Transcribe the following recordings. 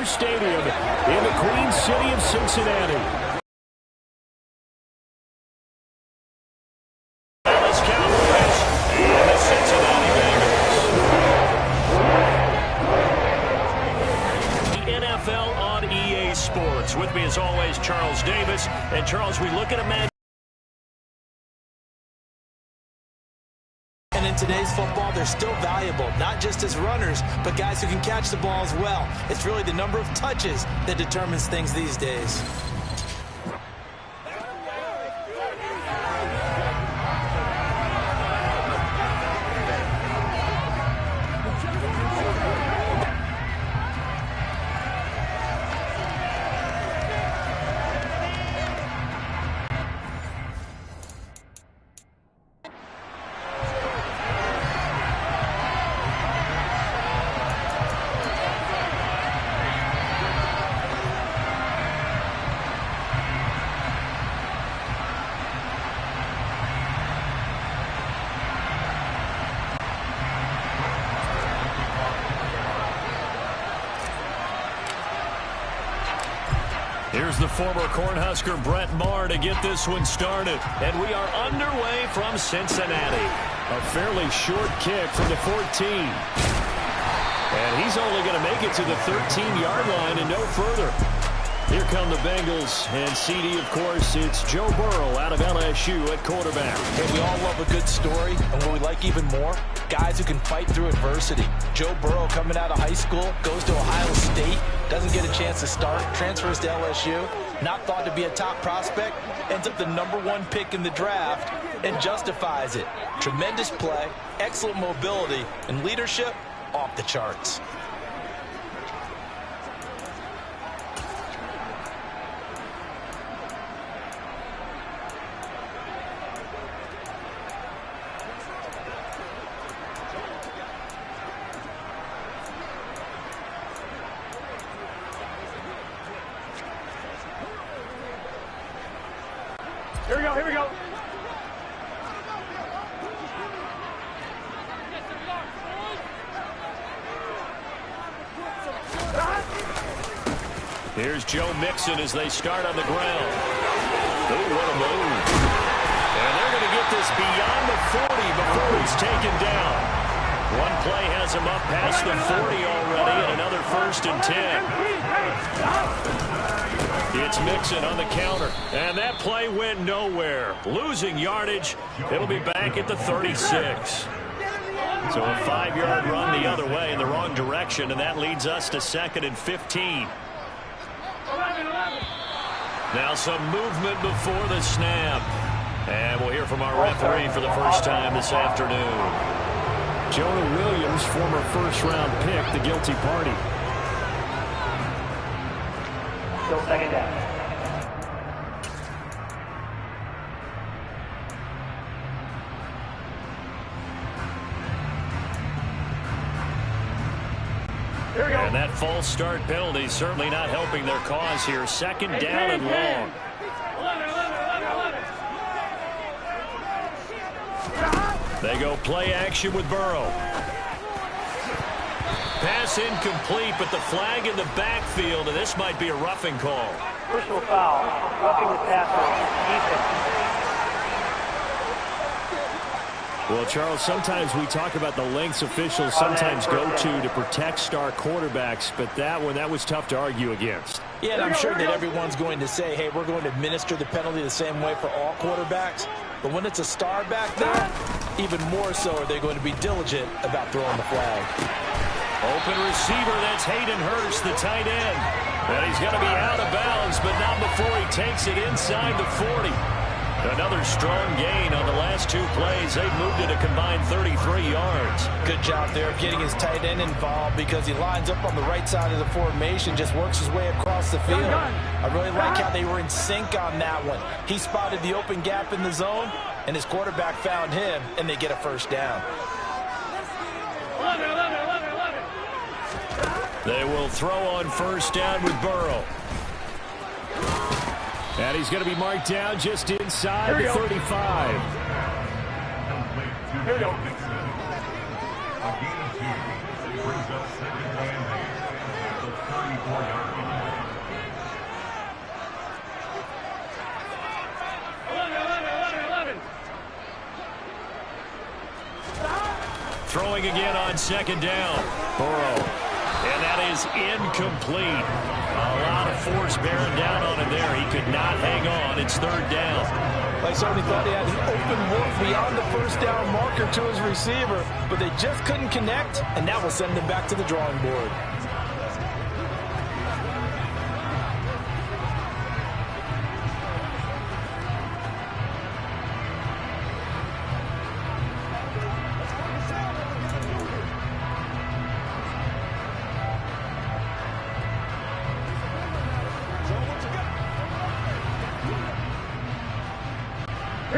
Raiders Stadium in the Queen City of Cincinnati. Dallas Cowboys and the Cincinnati Bengals. The NFL on EA Sports. With me as always, Charles Davis. And Charles, we look at a man. In today's football, they're still valuable, not just as runners, but guys who can catch the ball as well. It's really the number of touches that determines things these days. Here's the former Cornhusker Brett Maher to get this one started. And we are underway from Cincinnati. A fairly short kick from the 14. And he's only going to make it to the 13-yard line and no further. Here come the Bengals, and CD, of course, it's Joe Burrow out of LSU at quarterback. Hey, we all love a good story, and what we like even more, guys who can fight through adversity. Joe Burrow coming out of high school, goes to Ohio State, doesn't get a chance to start, transfers to LSU, not thought to be a top prospect, ends up the #1 pick in the draft, and justifies it. Tremendous play, excellent mobility, and leadership off the charts. Here we go, here we go. Here's Joe Mixon as they start on the ground. Oh, what a move. And they're going to get this beyond the 40 before he's taken down. One play has him up past the 40 already, and another 1st and 10. It's Mixon on the counter, and that play went nowhere. Losing yardage. It'll be back at the 36. So a 5-yard run the other way in the wrong direction, and that leads us to 2nd and 15. Now some movement before the snap. And we'll hear from our referee for the first time this afternoon. Jonah Williams, former first-round pick, the guilty party. Still 2nd down. And that false start penalty certainly not helping their cause here. 2nd down and long. They go play action with Burrow. Pass incomplete, but the flag in the backfield, and this might be a roughing call. Personal foul, roughing the passer, defense. Well, Charles, sometimes we talk about the lengths officials sometimes go to protect star quarterbacks, but that one, that was tough to argue against. Yeah, and I'm sure that everyone's going to say, hey, we're going to administer the penalty the same way for all quarterbacks. But when it's a star back there, even more so are they going to be diligent about throwing the flag. Open receiver, that's Hayden Hurst, the tight end. And he's going to be out of bounds, but not before he takes it inside the 40. Another strong gain on the last 2 plays. They've moved it a combined 33 yards. Good job there of getting his tight end involved because he lines up on the right side of the formation, just works his way across the field. I really like how they were in sync on that one. He spotted the open gap in the zone, and his quarterback found him, and they get a 1st down. They will throw on 1st down with Burrow. And he's going to be marked down just inside the 35. Here we go. Throwing again on second down. Burrow. And that is incomplete. A lot of force bearing down on him there. He could not hang on. It's third down. Like somebody thought he had an open look beyond the first down marker to his receiver, but they just couldn't connect, and that will send him back to the drawing board.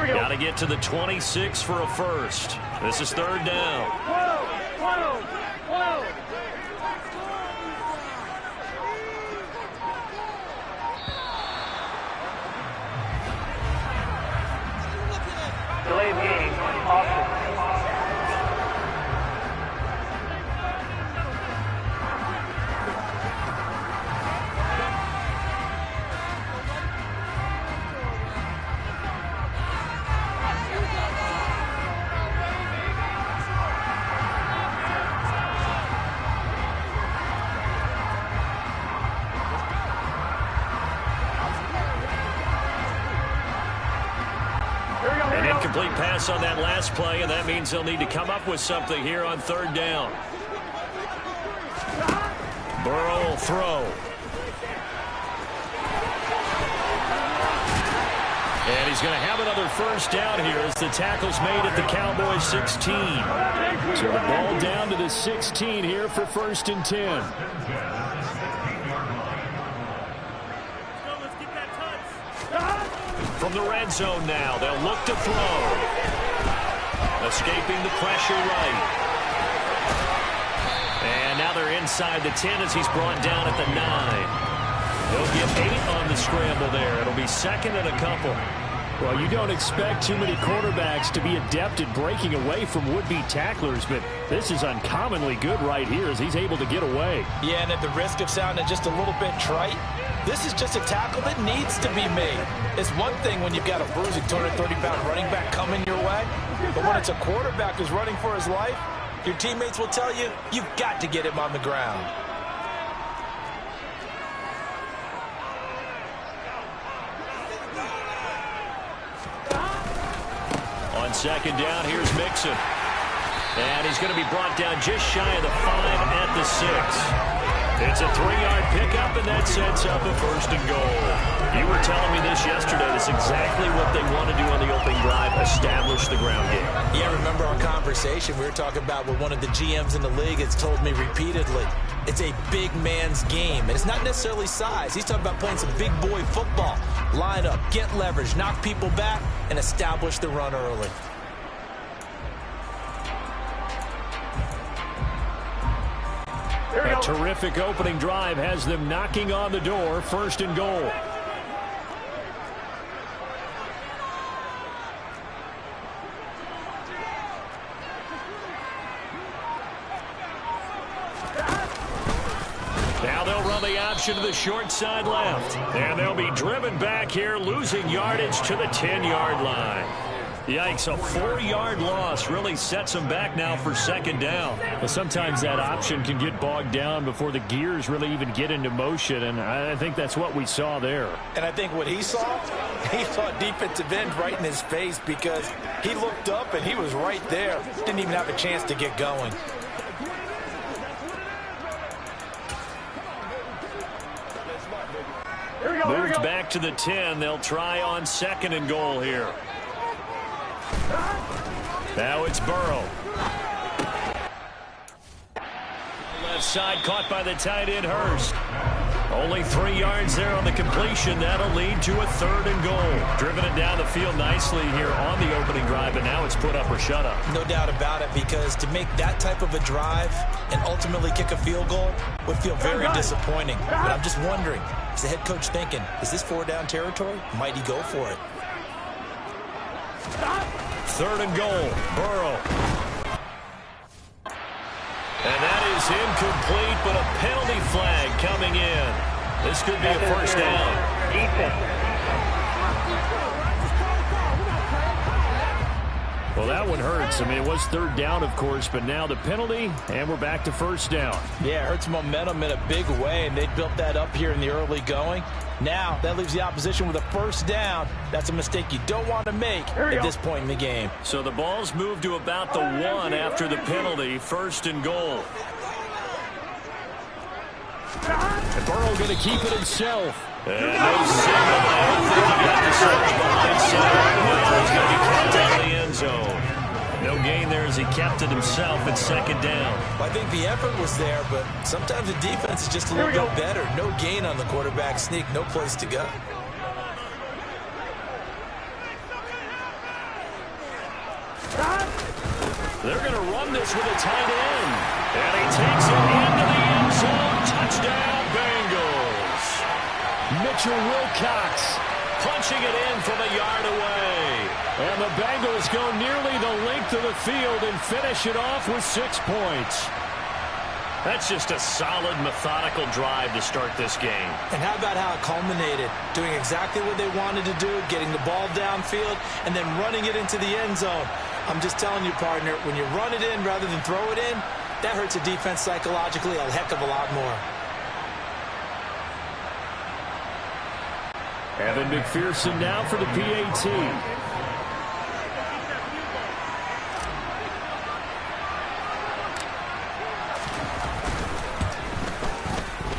Got to get to the 26 for a first. This is third down. Delayed game, option. Incomplete pass on that last play, and that means they'll need to come up with something here on third down. Burrow will throw. And he's going to have another first down here as the tackle's made at the Cowboys 16. So the ball down to the 16 here for 1st and 10. From the red zone now, they'll look to throw. Escaping the pressure right. And now they're inside the 10 as he's brought down at the 9. They'll get 8 on the scramble there. It'll be second and a couple. Well, you don't expect too many quarterbacks to be adept at breaking away from would-be tacklers, but this is uncommonly good right here as he's able to get away. Yeah, and at the risk of sounding just a little bit trite, this is just a tackle that needs to be made. It's one thing when you've got a bruising 230-pound running back coming your way, but when it's a quarterback who's running for his life, your teammates will tell you, you've got to get him on the ground. On second down, here's Mixon. And he's going to be brought down just shy of the 5 at the 6. It's a 3-yard pickup, and that sets up a 1st and goal. You were telling me this yesterday. That's exactly what they want to do on the opening drive, establish the ground game. Yeah, remember our conversation? We were talking about what one of the GMs in the league has told me repeatedly. It's a big man's game, and it's not necessarily size. He's talking about playing some big boy football. Line up, get leverage, knock people back, and establish the run early. A terrific opening drive has them knocking on the door, 1st and goal. Now they'll run the option to the short side left. And they'll be driven back here, losing yardage to the 10-yard line. Yikes, a 4-yard loss really sets them back now for 2nd down. Well, sometimes that option can get bogged down before the gears really even get into motion, and I think that's what we saw there. And I think what he saw defensive end right in his face because he looked up and he was right there. Didn't even have a chance to get going. Moved back to the 10. They'll try on 2nd and goal here. Now it's Burrow. Left side caught by the tight end Hurst. Only 3 yards there on the completion. That'll lead to a 3rd and goal. Driven it down the field nicely here on the opening drive, but now it's put up or shut up. No doubt about it, because to make that type of a drive and ultimately kick a field goal would feel very disappointing. But I'm just wondering, is the head coach thinking, is this 4-down territory? Might he go for it? 3rd and goal. Burrow. And that is incomplete, but a penalty flag coming in. This could be a first down. Well, that one hurts. I mean, it was third down, of course, but now the penalty, and we're back to first down. Yeah, it hurts momentum in a big way, and they built that up here in the early going. Now, that leaves the opposition with a first down. That's a mistake you don't want to make at this point in the game. So the ball's moved to about the 1 after the penalty, first and goal. And Burrow going to keep it himself. And no signal. I don't think he got the surge behind center. Well, he's going to be kept out of the end zone. No gain there as he kept it himself at second down. Well, I think the effort was there, but sometimes the defense is just a little bit better. No gain on the quarterback sneak, no place to go. They're going to run this with a tight end. And he takes it into the end zone. Touchdown, Bengals. Mitchell Wilcox punching it in from a yard away. And the Bengals go nearly the length of the field and finish it off with 6 points. That's just a solid, methodical drive to start this game. And how about how it culminated? Doing exactly what they wanted to do, getting the ball downfield, and then running it into the end zone. I'm just telling you, partner, when you run it in rather than throw it in, that hurts a defense psychologically a heck of a lot more. Evan McPherson now for the PAT.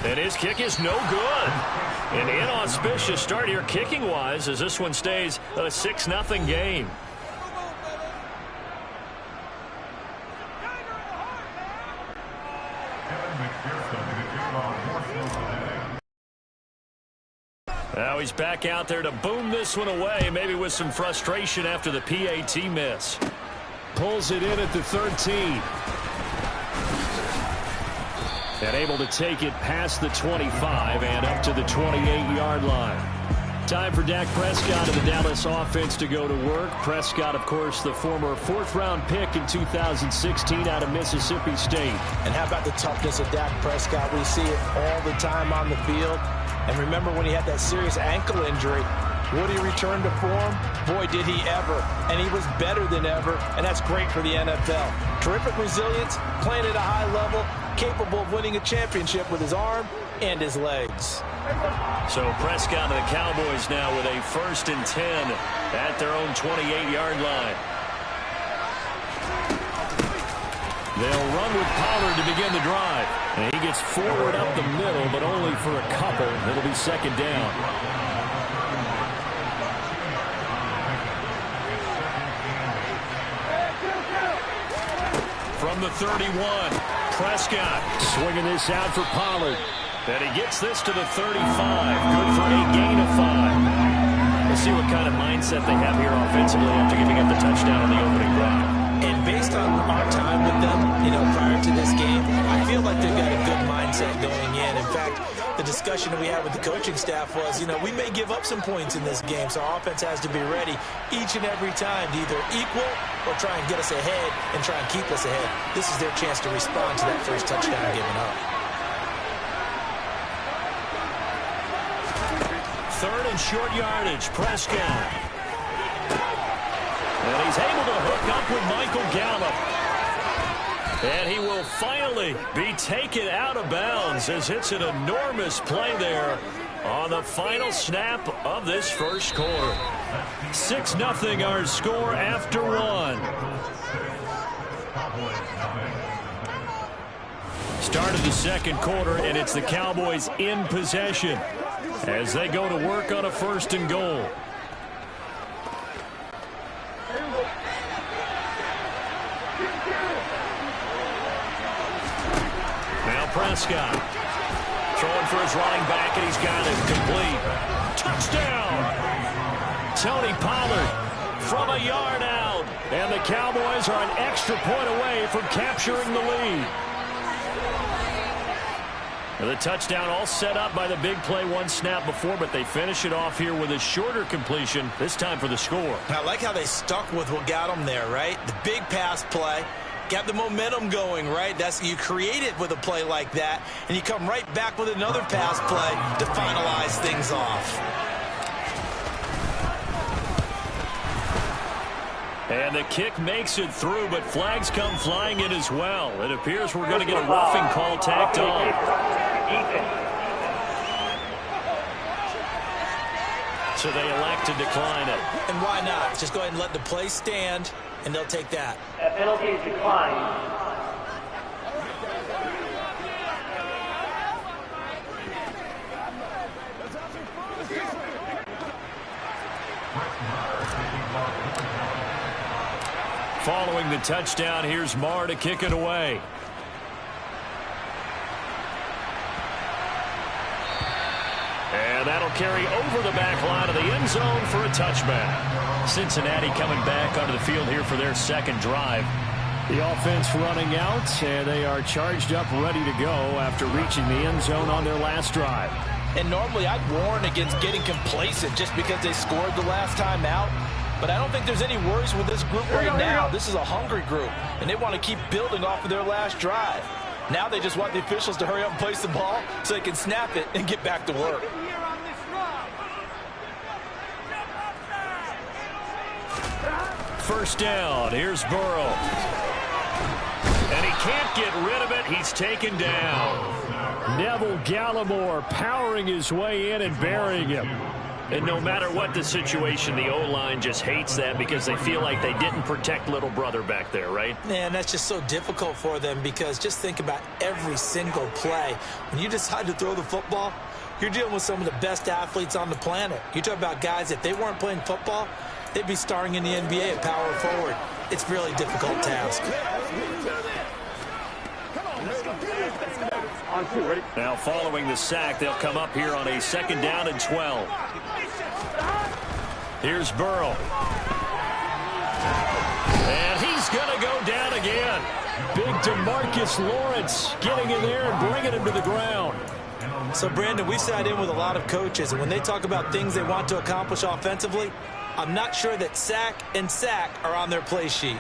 And his kick is no good. An inauspicious start here kicking-wise as this one stays a 6-0 game. Now he's back out there to boom this one away, maybe with some frustration after the PAT miss. Pulls it in at the 13. And able to take it past the 25 and up to the 28-yard line. Time for Dak Prescott and the Dallas offense to go to work. Prescott, of course, the former 4th-round pick in 2016 out of Mississippi State. And how about the toughness of Dak Prescott? We see it all the time on the field. And remember when he had that serious ankle injury, would he return to form? Boy, did he ever. And he was better than ever, and that's great for the NFL. Terrific resilience, playing at a high level, capable of winning a championship with his arm and his legs. So Prescott and the Cowboys now with a 1st and 10 at their own 28-yard line. They'll run with Pollard to begin the drive. And he gets forward up the middle, but only for a couple. It'll be second down. From the 31, Prescott swinging this out for Pollard. And he gets this to the 35. Good for a gain of 5. We'll see what kind of mindset they have here offensively after giving up the touchdown on the opening drive. And based on our time with them, prior to this game, I feel like they've got a good mindset going in. In fact, the discussion that we had with the coaching staff was, we may give up some points in this game, so our offense has to be ready each and every time to either equal or try and get us ahead and try and keep us ahead. This is their chance to respond to that first touchdown given up. 3rd and short yardage, Prescott. And he's able to hook up with Michael Gallup. And he will finally be taken out of bounds as it's an enormous play there on the final snap of this first quarter. 6-0 our score after 1. Start of the second quarter, and it's the Cowboys in possession as they go to work on a 1st and goal. Now Prescott throwing for his running back, and he's got it complete. Touchdown! Tony Pollard from a yard out. And the Cowboys are an extra point away from capturing the lead. The touchdown all set up by the big play one snap before, but they finish it off here with a shorter completion, this time for the score. I like how they stuck with what got them there, right? The big pass play, Got the momentum going, right? You create it with a play like that, and you come right back with another pass play to finalize things off. And the kick makes it through, but flags come flying in as well. It appears we're going to get a roughing call tacked on. So they elect to decline it. And why not? Just go ahead and let the play stand, and they'll take that. A penalty is declined. Following the touchdown, here's Marr to kick it away. And that'll carry over the back line of the end zone for a touchback. Cincinnati coming back onto the field here for their second drive. The offense running out, and they are charged up, ready to go after reaching the end zone on their last drive. And normally I'd warn against getting complacent just because they scored the last time out. But I don't think there's any worries with this group right now. This is a hungry group, and they want to keep building off of their last drive. Now they just want the officials to hurry up and place the ball so they can snap it and get back to work. First down, here's Burrow. And he can't get rid of it. He's taken down. Neville Gallimore powering his way in and burying him. And no matter what the situation, the O-line just hates that because they feel like they didn't protect little brother back there, right? Man, that's just so difficult for them because just think about every single play. When you decide to throw the football, you're dealing with some of the best athletes on the planet. You talk about guys, if they weren't playing football, they'd be starring in the NBA at power forward. It's a really difficult task. Now following the sack, they'll come up here on a second down and 12. Here's Burrow. And he's going to go down again. Big DeMarcus Lawrence getting in there and bringing him to the ground. So, Brandon, we've sat in with a lot of coaches, and when they talk about things they want to accomplish offensively, I'm not sure that sack and sack are on their play sheet.